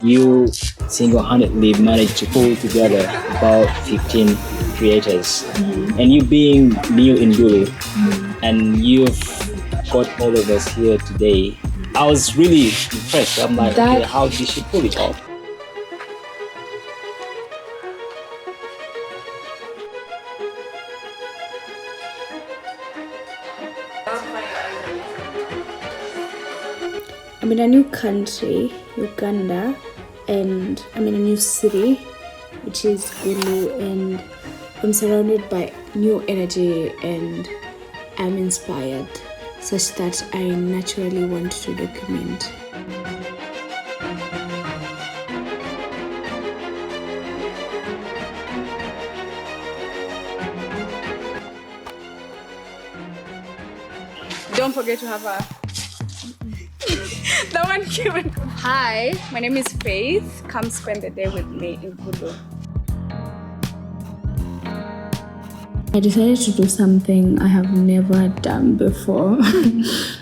You single-handedly managed to pull together about 15 creators, and you being new in Gulu, and you've got all of us here today. I was really impressed. I'm like, okay, how did she pull it off? I'm in a new country, Uganda, and I'm in a new city, which is Gulu, and I'm surrounded by new energy and I'm inspired, such that I naturally want to document. Don't forget to have a that one cute. Hi, my name is Faith. Come spend the day with me in Gulu. I decided to do something I have never done before.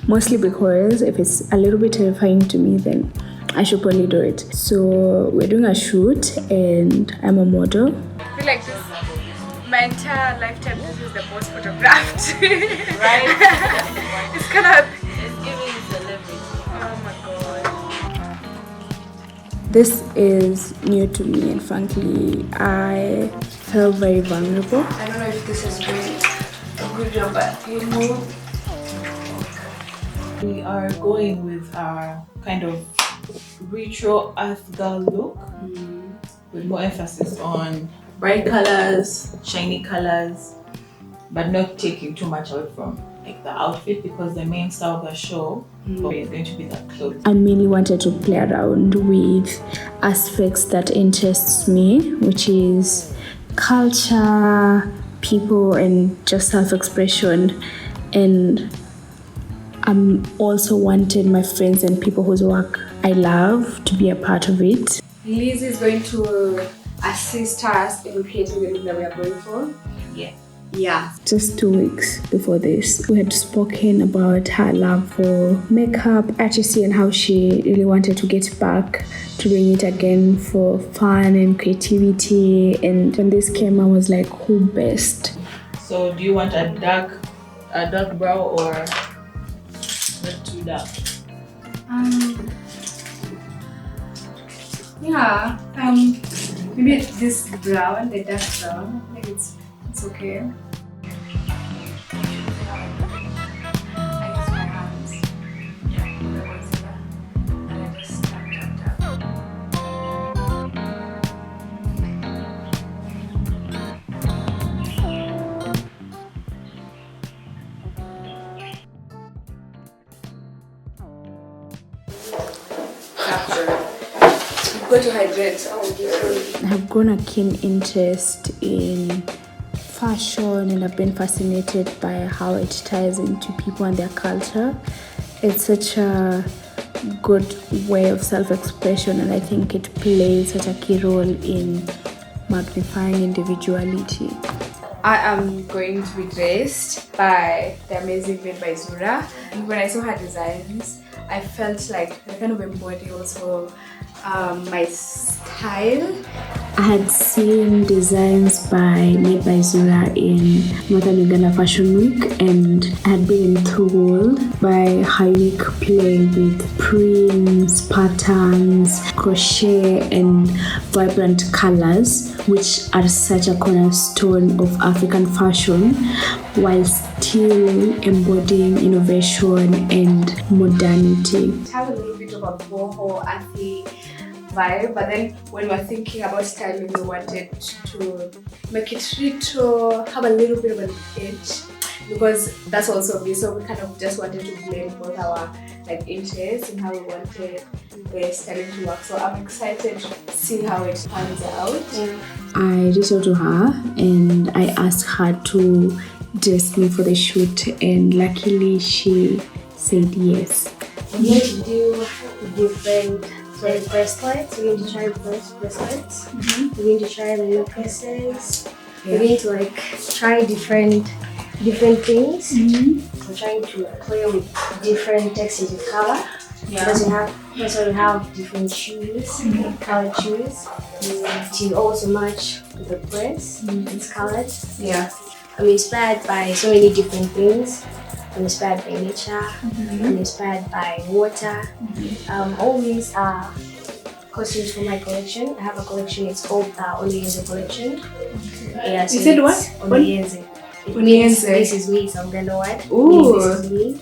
Mostly because if it's a little bit terrifying to me, then I should probably do it. So we're doing a shoot and I'm a model. I feel like this, my entire lifetime, this is the most photographed. Right? It's kind of... This is new to me, and frankly, I felt very vulnerable. I don't know if this is doing a good job, but you know. We are going with our kind of retro earth girl look with more emphasis on bright colors, shiny colors, but not taking too much away from like the outfit, because the main style of the show is going to be the clothes. I mainly wanted to play around with aspects that interests me, which is culture, people, and just self-expression. And I also wanted my friends and people whose work I love to be a part of it. Liz is going to assist us in creating the look that we are going for. Yeah. Just 2 weeks before this, we had spoken about her love for makeup, artistry, and how she really wanted to get back to doing it again for fun and creativity. And when this came, I was like, who best? So do you want a dark brow or not too dark? Yeah. Maybe this brown, the dark brown. I think it's okay. Go to hydrate. I have grown a keen interest in fashion, and I've been fascinated by how it ties into people and their culture. It's such a good way of self-expression, and I think it plays such a key role in magnifying individuality. I am going to be dressed by the amazing made by Zura. When I saw her designs, I felt like they kind of embody also my style. I had seen designs made by Zura in Northern Uganda Fashion Week, and I had been enthralled by her unique play with prints, patterns, crochet, and vibrant colors, which are such a cornerstone of African fashion, while still embodying innovation and modernity. It has a little bit of a boho, earthy vibe, but then when we're thinking about styling, we wanted to make it retro, have a little bit of an edge, because that's also me. So we kind of just wanted to blend both our interests and how we wanted the styling to work. So I'm excited to see how it pans out. I reached out to her and I asked her to dress me for the shoot, and luckily she said yes. I'm going to do different bracelets. We're going to try bracelets. We're going to try the necklaces. We're going to try different things. We're trying to play with different textures of color. Yeah. That's why we have different shoes, colored shoes, to also match the dress. It's colored. Yeah. I'm inspired by so many different things. I'm inspired by nature. I'm inspired by water. All these are costumes for my collection. I have a collection. It's called Onyenze collection. Yeah, so You said what? Onyenze. Onyenze. This is me, so I'm gonna what? Ooh. This is me.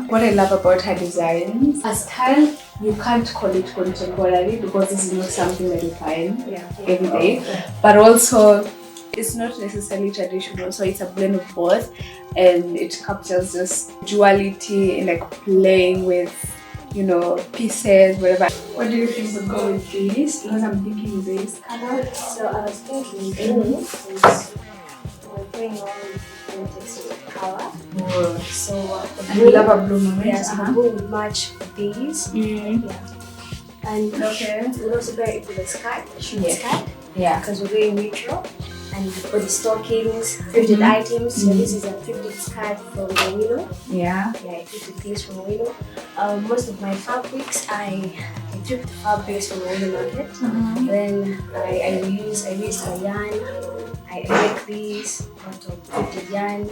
What I love about her designs, a style you can't call it contemporary because this is not something that you find every day. But also, it's not necessarily traditional, so it's a blend of both, and it captures this duality and like playing with, you know, pieces, whatever. What do you think would go with this? Because I'm thinking this color. So I was thinking blue is we're playing all different textures of color. So And you love a blue moment. Yes, the blue would match these. Yeah. And we'll also pair it with a skirt, a short skirt. Yeah. Because we're going neutral. And for the stockings, thrifted items. So this is a thrifted skirt from Gulu. Yeah. Yeah, I thrifted things from Gulu. Most of my fabrics, I thrift fabrics from the market. Then I use a yarn. I make these out of thrifted yarn.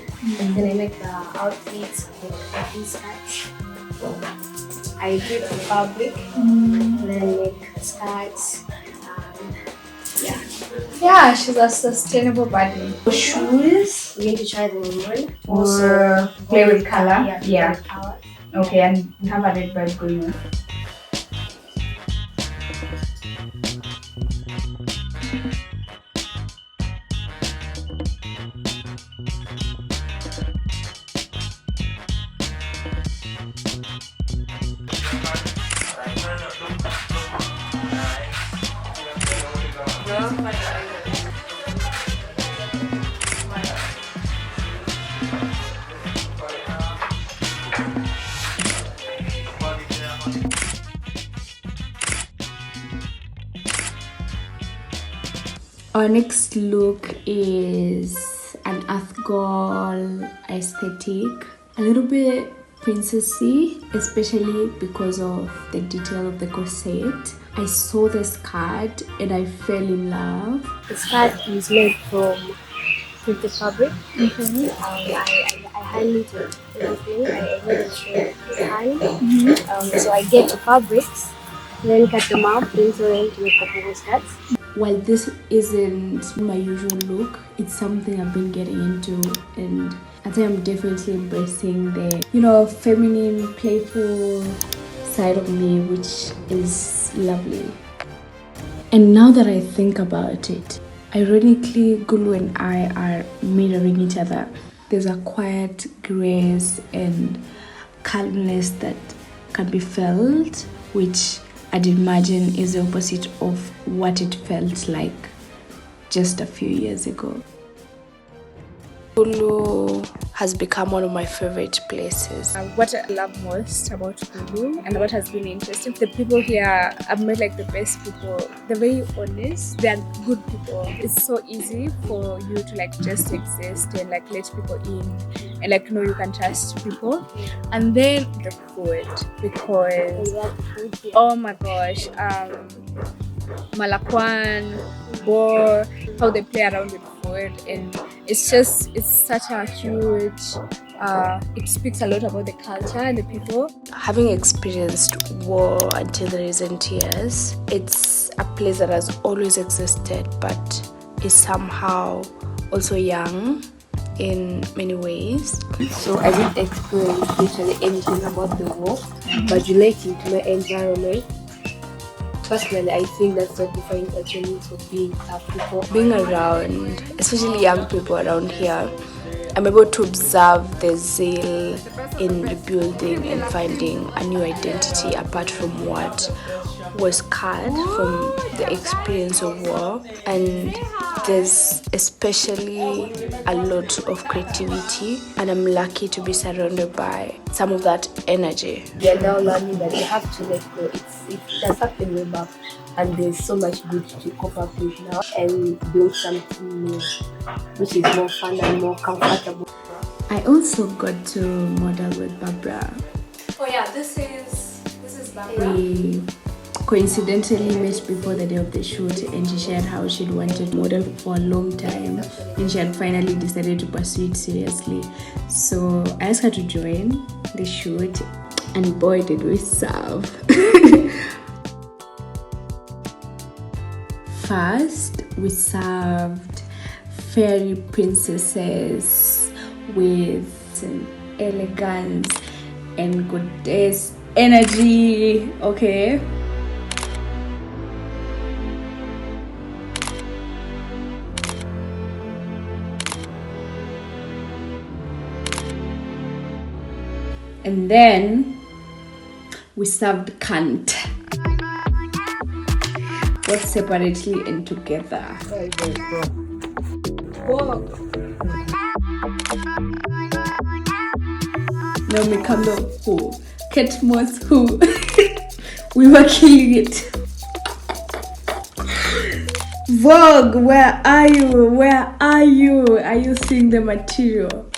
Then I make the outfits of these skirts. I thrift the fabric. Then make skirts. Yeah, she's a sustainable body. Shoes. We need to try them on one. Also play with color. Yeah. With color. Okay, and we have a red vibe going on. Our next look is an earth girl aesthetic, a little bit princessy, especially because of the detail of the corset. I saw the skirt and I fell in love. The skirt is made from printed fabric. I hand knitted everything. I made it straight with hand. So I get the fabrics, then cut them up, then sew them to make the skirts. While this isn't my usual look, it's something I've been getting into, and I think I'm definitely embracing the, you know, feminine, playful side of me, which is lovely. And now that I think about it, ironically, Gulu and I are mirroring each other. There's a quiet grace and calmness that can be felt, which I'd imagine is the opposite of what it felt like just a few years ago. Gulu has become one of my favorite places. What I love most about Gulu and what has been interesting, the people here, I've met like the best people. They're very honest, they're good people. It's so easy for you to like just exist and like let people in and like know you can trust people. And then the food, because oh my gosh, Malakwan, Bor, how they play around with food, and it's such a huge, it speaks a lot about the culture and the people. Having experienced war until the recent years, it's a place that has always existed but is somehow also young in many ways. So I didn't experience literally anything about the war, but relating to my environment. Personally, I think that's what defines a journey for being a people. Being around, especially young people around here, I'm able to observe the zeal in rebuilding and finding a new identity apart from what was cut from the experience of war. And there's especially a lot of creativity, and I'm lucky to be surrounded by some of that energy. They are now learning that they have to let go. It has happened way back, and there's so much good to cope up with now and build something new, which is more fun and more comfortable. I also got to model with Barbara. Oh yeah, this is We coincidentally met before the day of the shoot, and she shared how she'd wanted to model for a long time, and she had finally decided to pursue it seriously. So I asked her to join the shoot, and boy did we serve. First, we served fairy princesses with elegance and goddess energy, okay? And then we served cunt, both separately and together. Naomi Campbell who? Kate Moss who? We were killing it. Vogue, where are you? Where are you? Are you seeing the material?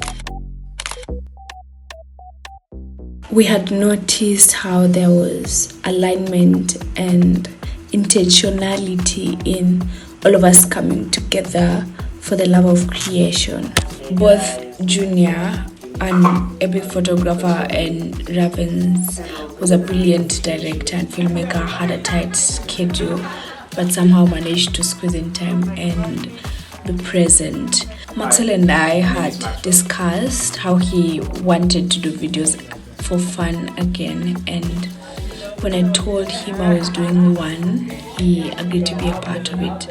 We had noticed how there was alignment and intentionality in all of us coming together for the love of creation. Both Junior, an epic photographer, and Ravens, who's a brilliant director and filmmaker, had a tight schedule but somehow managed to squeeze in time and be present. Maxwell and I had discussed how he wanted to do videos for fun again, and when I told him I was doing one, he agreed to be a part of it.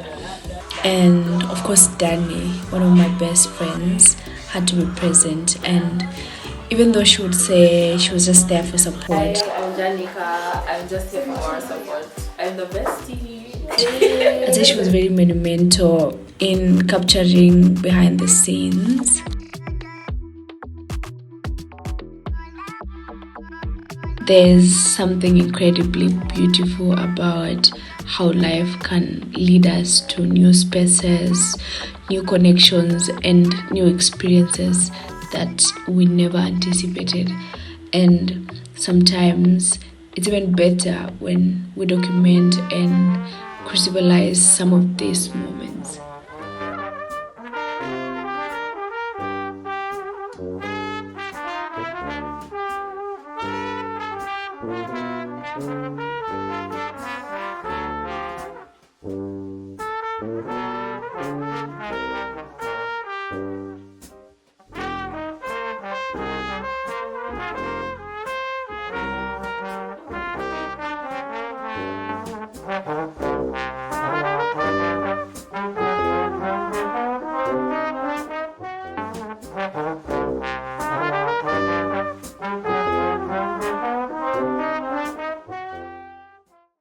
And of course Danny, one of my best friends, had to be present, and even though she would say she was just there for support, I'm Janika, I'm just here for our support. I'm the bestie. I'd say she was very monumental in capturing behind the scenes. There's something incredibly beautiful about how life can lead us to new spaces, new connections, and new experiences that we never anticipated. And sometimes it's even better when we document and crystallize some of these moments.